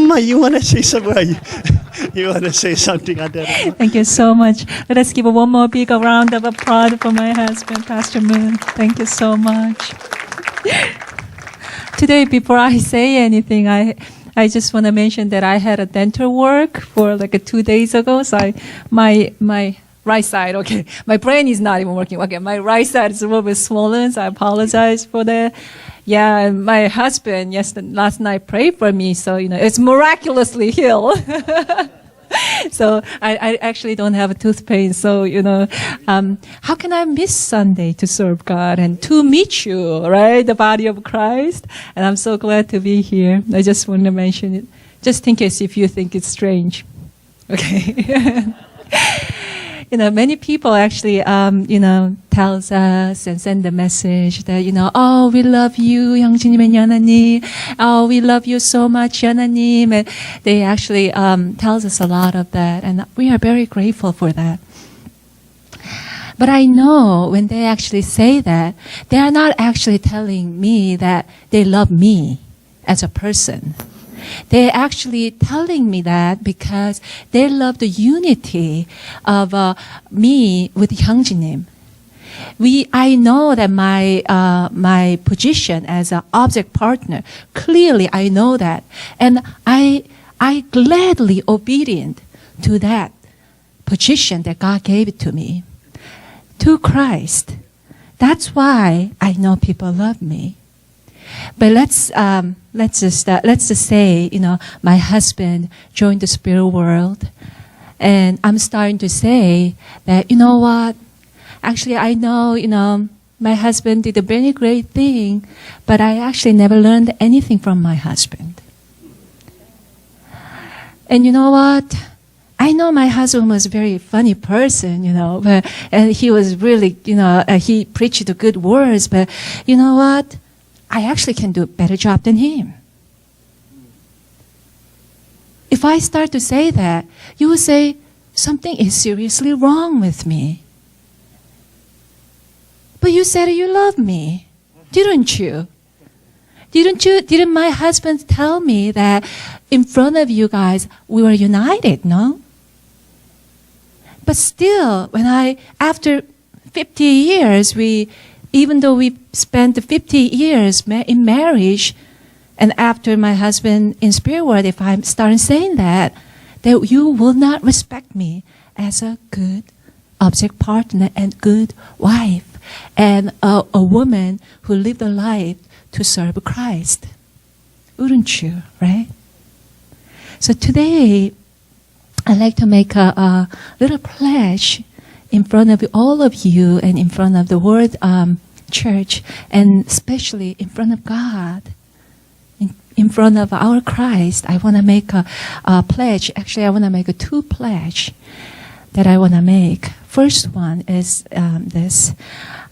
Mama, you want to say something? You want to say something? Thank you so much. Let us give one more big round of applause for my husband, Pastor Moon. Thank you so much. Today, before I say anything, I just want to mention that I had a dental work for like 2 days ago. So my right side, okay, my brain is not even working. Okay, my right side is a little bit swollen, so I apologize for that. Yeah, my husband last night prayed for me, so it's miraculously healed. So I actually don't have a tooth pain. So how can I miss Sunday to serve God and to meet you, right? The body of Christ. And I'm so glad to be here. I just want to mention it, just in case if you think it's strange. Okay. Many people actually, tells us and send the message that, oh, we love you, 형제님 and 연아님. Oh, we love you so much, 연아님. And they actually, tells us a lot of that. And we are very grateful for that. But I know when they actually say that, they are not actually telling me that they love me as a person. They're actually telling me that because they love the unity of me with 형제님. I know that my position as an object partner, clearly I know that. And I gladly obedient to that position that God gave it to me. To Christ. That's why I know people love me. But let's just say, my husband joined the spirit world, and I'm starting to say that, you know what? Actually, I know, my husband did a very great thing, but I actually never learned anything from my husband. And you know what? I know my husband was a very funny person, and he was really, he preached good words, but you know what? I actually can do a better job than him. If I start to say that, you will say, something is seriously wrong with me. But you said you love me, didn't you? Didn't my husband tell me that in front of you guys, we were united, no? But still, after 50 years, even though we spent 50 years in marriage, and after my husband in spirit world, if I'm starting saying that you will not respect me as a good object partner and good wife and a woman who lived a life to serve Christ. Wouldn't you, right? So today, I'd like to make a little pledge in front of all of you and in front of the world church, and especially in front of God, in front of our Christ. I want to make a pledge. Actually, I want to make 2 pledge that I want to make. First one is this.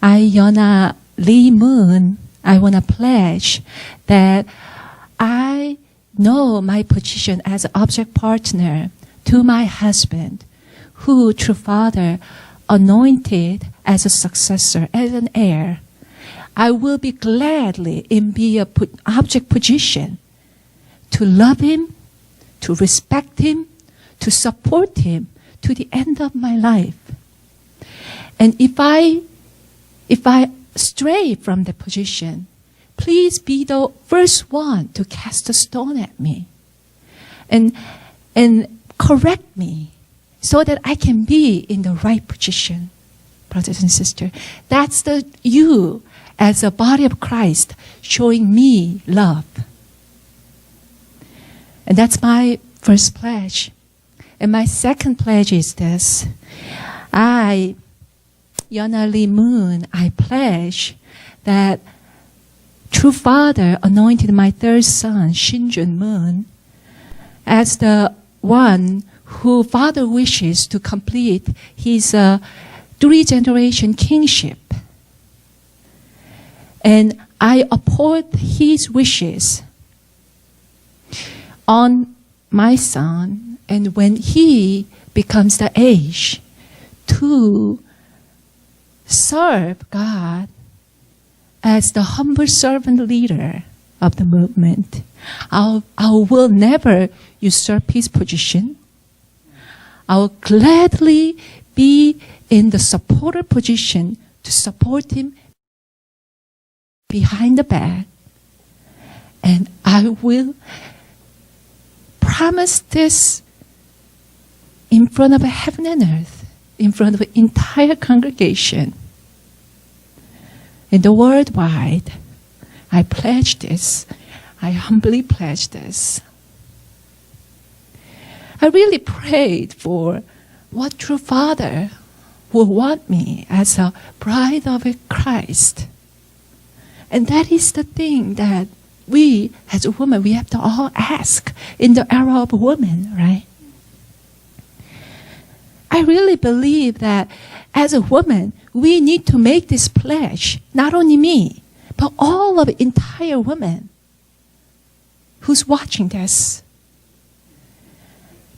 Yona Lee Moon, I want to pledge that I know my position as an object partner to my husband, who, true Father, anointed as a successor, as an heir. I will be gladly in be a object position to love him, to respect him, to support him to the end of my life. And if I stray from the position, please be the first one to cast a stone at me and correct me so that I can be in the right position. Brothers and sisters, that's you as a body of Christ showing me love. And that's my first pledge. And my second pledge is this. Yona Lee Moon, I pledge that true Father anointed my third son, Shinjun Moon, as the one who Father wishes to complete his 3-generation kingship. And I uphold his wishes on my son, and when he becomes the age to serve God as the humble servant leader of the movement. I will never usurp his position. I will gladly be in the supporter position to support him behind the back. And I will promise this in front of heaven and earth, in front of the entire congregation. In the worldwide, I pledge this. I humbly pledge this. I really prayed for what true father would want me as a bride of Christ. And that is the thing that we, as a woman, we have to all ask in the era of women, right? I really believe that as a woman, we need to make this pledge, not only me, but all of the entire women who's watching this.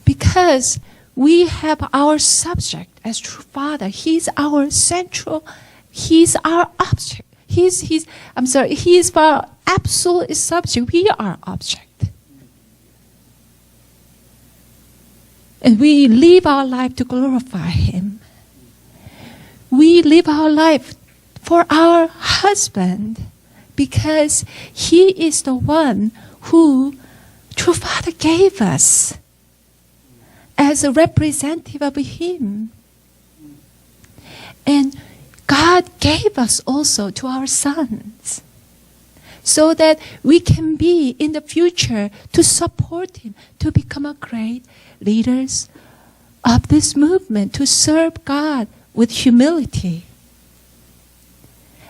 Because we have our subject as true father. He's our central, he's our object. He is our absolute subject. We are object. And we live our life to glorify him. We live our life for our husband because he is the one who true father gave us as a representative of him. And God gave us also to our sons so that we can be in the future to support him, to become a great leaders of this movement, to serve God with humility.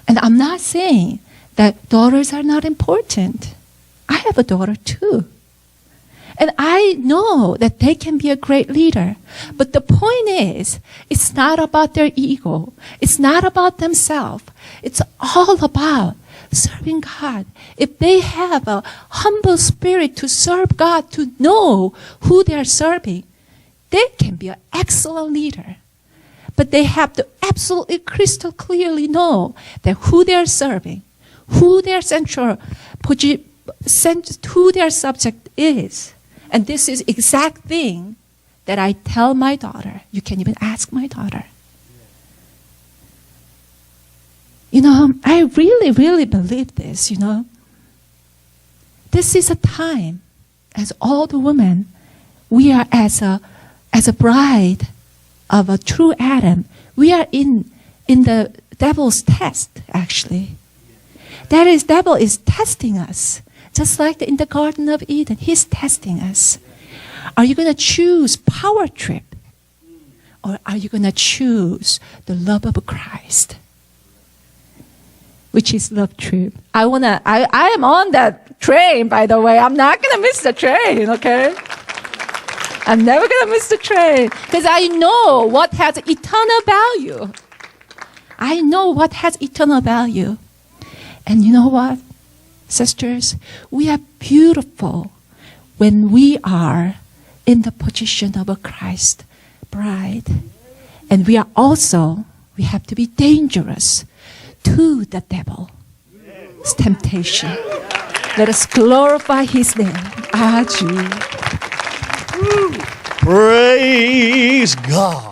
And I'm not saying that daughters are not important. I have a daughter too. And I know that they can be a great leader. But the point is, it's not about their ego. It's not about themselves. It's all about serving God. If they have a humble spirit to serve God, to know who they are serving, they can be an excellent leader. But they have to absolutely crystal clearly know that who they are serving, who their who their subject is. And this is exact thing that I tell my daughter. You can even ask my daughter. You know, I really, really believe this, you know. This is a time, as all the women, we are as a bride of a true Adam. We are in the devil's test, actually. That is, devil is testing us. Just like in the Garden of Eden, he's testing us. Are you going to choose power trip? Or are you going to choose the love of Christ? Which is love trip. I am on that train, by the way. I'm not going to miss the train, okay? I'm never going to miss the train. Because I know what has eternal value. I know what has eternal value. And you know what? Sisters, we are beautiful when we are in the position of a Christ bride. And we have to be dangerous to the devil's temptation. Let us glorify his name. Praise God.